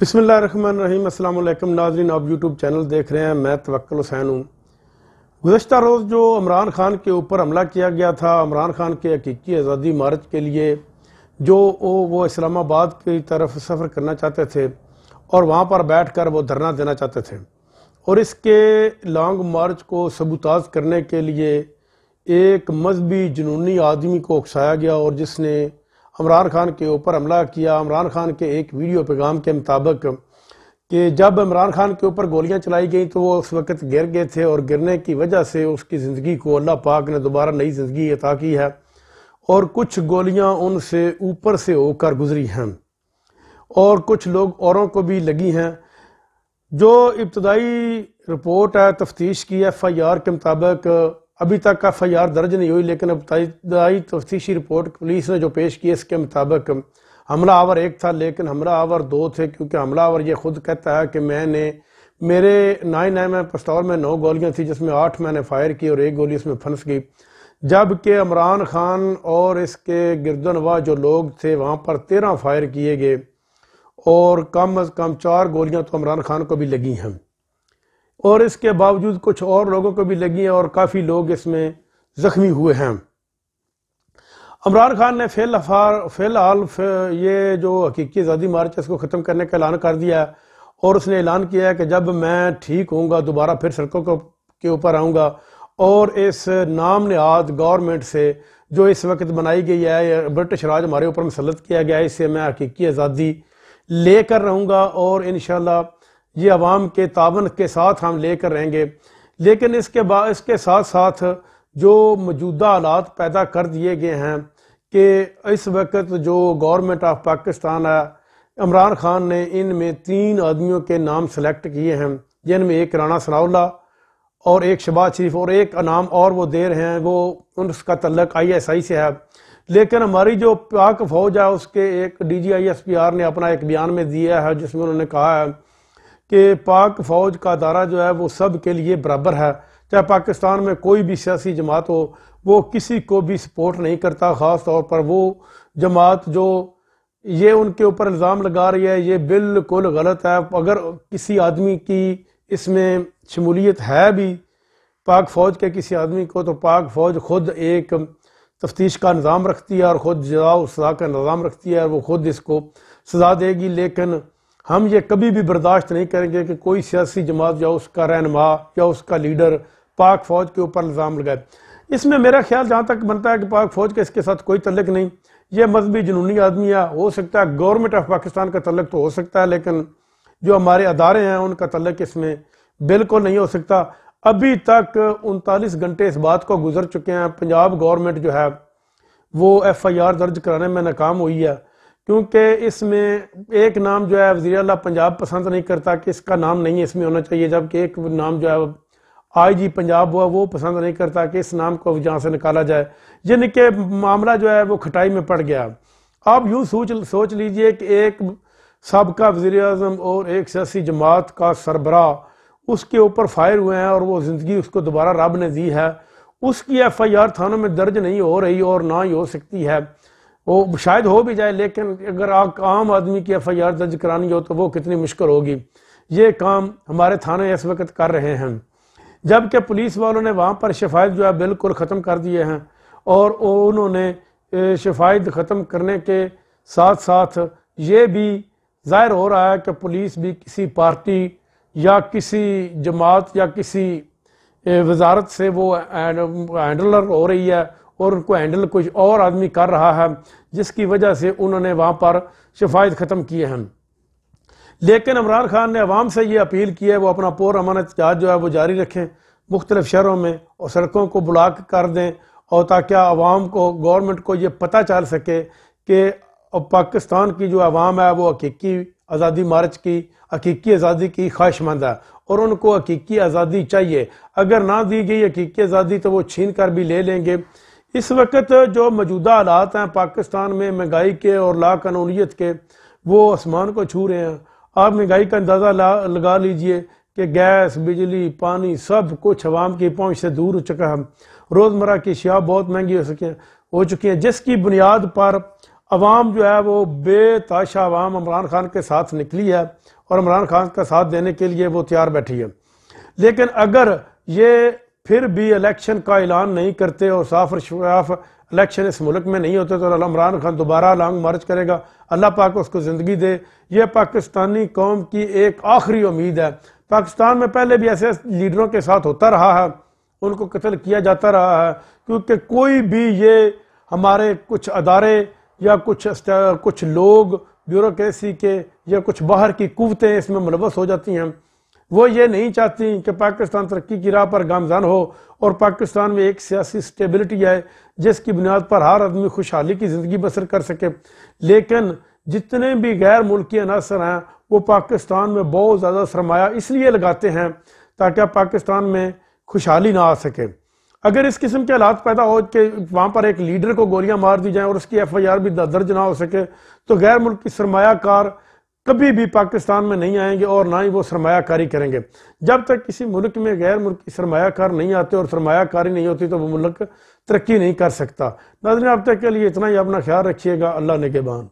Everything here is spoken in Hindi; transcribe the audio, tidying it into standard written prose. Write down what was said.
बिस्मिल्लाहिर्रहमानिर्रहीम। अस्सलाम वालेकुम नाज़रीन, आप यूट्यूब चैनल देख रहे हैं। मैं तवक्कुल हुसैन हूँ। गुज़श्ता रोज़ जो इमरान खान के ऊपर हमला किया गया था, इमरान खान के हकीकी आज़ादी मार्च के लिए जो वो इस्लामाबाद की तरफ सफ़र करना चाहते थे और वहाँ पर बैठ कर वो धरना देना चाहते थे, और इसके लॉन्ग मार्च को सबूताज करने के लिए एक मजहबी जुनूनी आदमी को उकसाया गया और जिसने इमरान खान के ऊपर हमला किया। इमरान खान के एक वीडियो पैगाम के मुताबिक कि जब इमरान खान के ऊपर गोलियां चलाई गई तो वो उस वक़्त गिर गए थे और गिरने की वजह से उसकी ज़िंदगी को अल्लाह पाक ने दोबारा नई ज़िंदगी अता की है और कुछ गोलियां उनसे ऊपर से होकर गुजरी हैं और कुछ लोग औरों को भी लगी हैं। जो इब्तदाई रिपोर्ट है तफ्तीश की FIR के मुताबिक अभी तक FIR दर्ज नहीं हुई, लेकिन इब्तदाई तफ्तीशी रिपोर्ट पुलिस ने जो पेश की इसके मुताबिक हमला आवर एक था, लेकिन हमला आवर दो थे, क्योंकि हमला आवर ये खुद कहता है कि मेरे 9mm पिस्तौल में 9 गोलियां थी, जिसमें 8 मैंने फायर की और 1 गोली उसमें फंस गई। जबकि इमरान खान और इसके गिरदनवा जो लोग थे वहाँ पर 13 फायर किए गए और कम अज़ कम 4 गोलियां तो इमरान खान को भी लगी हैं और इसके बावजूद कुछ और लोगों को भी लगी हैं और काफ़ी लोग इसमें ज़ख्मी हुए हैं। इमरान खान ने फ़िलहाल ये जो हकीकी आज़ादी मार्च है इसको ख़त्म करने का ऐलान कर दिया है और उसने ऐलान किया है कि जब मैं ठीक होऊंगा दोबारा फिर सड़कों के ऊपर आऊँगा और इस नाम निहाद गवर्नमेंट से जो इस वक्त बनाई गई है, ब्रिटिश राज हमारे ऊपर मुसल्लत किया गया है, इससे मैं हकीकी आज़ादी लेकर रहूँगा और इंशाल्लाह ये अवाम के तावन के साथ हम लेकर रहेंगे। लेकिन इसके साथ साथ जो मौजूदा हालात पैदा कर दिए गए हैं कि इस वक्त जो गवर्नमेंट ऑफ पाकिस्तान है, इमरान खान ने इनमें 3 आदमियों के नाम सेलेक्ट किए हैं, जिनमें एक राना सनाउल्लाह और एक शहबाज शरीफ और एक नाम और वो दे रहे हैं, वो उसका तल्लक ISI से है। लेकिन हमारी जो पाक फौज है उसके एक DG ISPR ने अपना एक बयान में दिया है जिसमें उन्होंने कहा है कि पाक फौज का दायरा जो है वो सब के लिए बराबर है, चाहे पाकिस्तान में कोई भी सियासी जमात हो, वो किसी को भी सपोर्ट नहीं करता। ख़ास तौर पर वो जमात जो ये उनके ऊपर इल्ज़ाम लगा रही है ये बिल्कुल गलत है। अगर किसी आदमी की इसमें शमूलियत है भी पाक फ़ौज के किसी आदमी को, तो पाक फ़ौज खुद एक तफ्तीश का निज़ाम रखती है और ख़ुद जज़ा और सज़ा का निज़ाम रखती है और वो खुद इसको सज़ा देगी। लेकिन हम ये कभी भी बर्दाश्त नहीं करेंगे कि कोई सियासी जमात या उसका रहनुमा या उसका लीडर पाक फ़ौज के ऊपर इल्ज़ाम लगाए। इसमें मेरा ख्याल जहाँ तक बनता है कि पाक फ़ौज के इसके साथ कोई तल्लक नहीं, ये मजहबी जुनूनी आदमी है। हो सकता है गवर्नमेंट ऑफ पाकिस्तान का तल्लक तो हो सकता है, लेकिन जो हमारे अदारे हैं उनका तल्लक इसमें बिल्कुल नहीं हो सकता। अभी तक 39 घंटे इस बात को गुजर चुके हैं, पंजाब गवर्नमेंट जो है वो FIR दर्ज कराने में नाकाम हुई है, क्योंकि इसमें एक नाम जो है वज़ीर आला पंजाब पसंद नहीं करता कि इसका नाम नहीं इसमें होना चाहिए, जबकि एक नाम जो है IG पंजाब हुआ वो पसंद नहीं करता कि इस नाम को जहाँ से निकाला जाए, यानी कि मामला जो है वो खटाई में पड़ गया। आप यूँ सोच लीजिए कि एक साबका वज़ीर आज़म और एक सियासी जमात का सरबराह उसके ऊपर फायर हुए हैं और वो ज़िंदगी उसको दोबारा रब ने दी है, उसकी FIR थानों में दर्ज नहीं हो रही और ना ही हो सकती है, वो शायद हो भी जाए, लेकिन अगर आम आदमी की FIR दर्ज करानी हो तो वो कितनी मुश्किल होगी। ये काम हमारे थाने इस वक्त कर रहे हैं, जबकि पुलिस वालों ने वहाँ पर शफायत जो है बिल्कुल ख़त्म कर दिए हैं और उन्होंने शफायत ख़त्म करने के साथ साथ ये भी ज़ाहिर हो रहा है कि पुलिस भी किसी पार्टी या किसी जमात या किसी वजारत से वो हैंडलर हो रही है और उनको हैंडल कुछ और आदमी कर रहा है, जिसकी वजह से उन्होंने वहाँ पर शफायत ख़त्म किए हैं। लेकिन इमरान खान ने अवाम से ये अपील की है वो अपना पुरअमन एहतजाज जो है वो जारी रखें मुख्तलिफ शहरों में और सड़कों को ब्लॉक कर दें, और ताकि अवाम को गवर्नमेंट को ये पता चल सके कि पाकिस्तान की जो अवाम है वो हकीकी आज़ादी मार्च की हकीकी आज़ादी की ख्वाहिशमंद है और उनको हकीकी आज़ादी चाहिए। अगर ना दी गई हकीकी आज़ादी तो वो छीन कर भी ले लेंगे। इस वक्त जो मौजूदा हालात हैं पाकिस्तान में महंगाई के और लाकानूनियत के, वो आसमान को छू रहे हैं। आप महंगाई का अंदाज़ा लगा लीजिए कि गैस, बिजली, पानी सब कुछ अवाम की पहुंच से दूर हो चुका है। रोज़मर्रा की अशिया बहुत महंगी हो चुकी हैं, जिसकी बुनियाद पर अवाम जो है वो बेताशा अवाम इमरान खान के साथ निकली है और इमरान खान का साथ देने के लिए वो तैयार बैठी है। लेकिन अगर ये फिर भी इलेक्शन का ऐलान नहीं करते और साफ और शफाफ इलेक्शन इस मुल्क में नहीं होते तो इमरान खान दोबारा लॉन्ग मार्च करेगा। अल्लाह पाक उसको ज़िंदगी दे। ये पाकिस्तानी कौम की एक आखिरी उम्मीद है। पाकिस्तान में पहले भी ऐसे लीडरों के साथ होता रहा है, उनको कत्ल किया जाता रहा है, क्योंकि कोई भी ये हमारे कुछ अदारे या कुछ लोग ब्यूरोक्रेसी के या कुछ बाहर की कुव्वतें इसमें मुलव्वस हो जाती हैं। वो ये नहीं चाहती कि पाकिस्तान तरक्की की राह पर गामजान हो और पाकिस्तान में एक सियासी स्टेबिलिटी आए जिसकी बुनियाद पर हर आदमी खुशहाली की ज़िंदगी बसर कर सके। लेकिन जितने भी गैर मुल्की अनासर हैं वो पाकिस्तान में बहुत ज़्यादा सरमाया इसलिए लगाते हैं ताकि पाकिस्तान में खुशहाली ना आ सके। अगर इस किस्म के हालात पैदा हो कि वहाँ पर एक लीडर को गोलियां मार दी जाएं और उसकी FIR भी दर्ज ना हो सके तो गैर मुल्की सरमायाकार कभी भी पाकिस्तान में नहीं आएंगे और ना ही वो सरमायाकारी करेंगे। जब तक किसी मुल्क में गैर मुल्की सरमायाकार नहीं आते और सरमायाकारी नहीं होती तो वो मुल्क तरक्की नहीं कर सकता। नाज़रीन, अब तक के लिए इतना ही। अपना ख्याल रखिएगा। अल्लाह निगहबान।